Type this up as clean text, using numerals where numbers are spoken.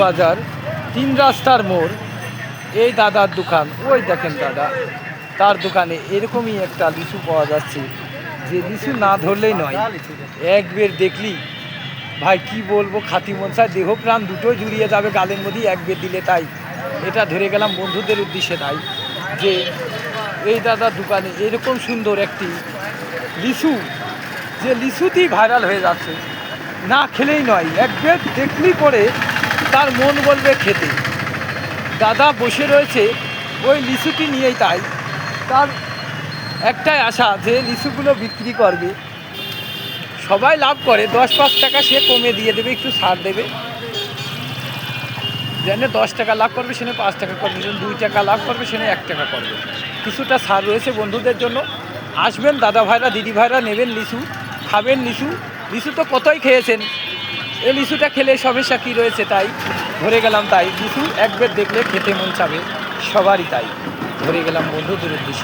বাজার 3 রাস্তার মোড়। এই দাদার দোকান, ওই দেখেন দাদা, তার দোকানে এরকমই একটা লিচু পাওয়া যাচ্ছে, যে লিচু না ধরলেই নয়, একবার দেখলি ভাই কি বলবো, খাতি মন চায়, দেহ প্রাণ দুটোই জুড়িয়ে যাবে গালের মধ্যে একবার দিলে। তাই এটা ধরে গেলাম বন্ধুদের উদ্দেশ্যে, তাই যে এই দাদার দোকানে এরকম সুন্দর একটি লিচু, যে লিচুতেই ভাইরাল হয়ে যাচ্ছে, না খেলেই নয়, একবার দেখলেই পরে তার মন বলবে খেতে। দাদা বসে রয়েছে ওই লিচুটি নিয়েই, তাই তার একটাই আশা যে লিচুগুলো বিক্রি করবে, সবাই লাভ করে, 10-5 টাকা সে কমে দিয়ে দেবে, একটু ছাড় দেবে, যেন 10 টাকা লাভ করবে সেখানে 5 টাকা করবে, যেন 2 টাকা লাভ করবে সেখানে 1 টাকা করবে, কিছুটা ছাড় রয়েছে বন্ধুদের জন্য। আসবেন দাদা ভাইরা দিদি ভাইরা, নেবেন লিচু, খাবেন লিচু। লিচু তো কতই খেয়েছেন, এই লিচুটা খেলে সমস্যা কী রয়েছে, তাই ধরে গেলাম। তাই লিচু একবার দেখলে খেতে মন চাবে সবারই, তাই ধরে গেলাম বন্ধুদের উদ্দেশ্যে।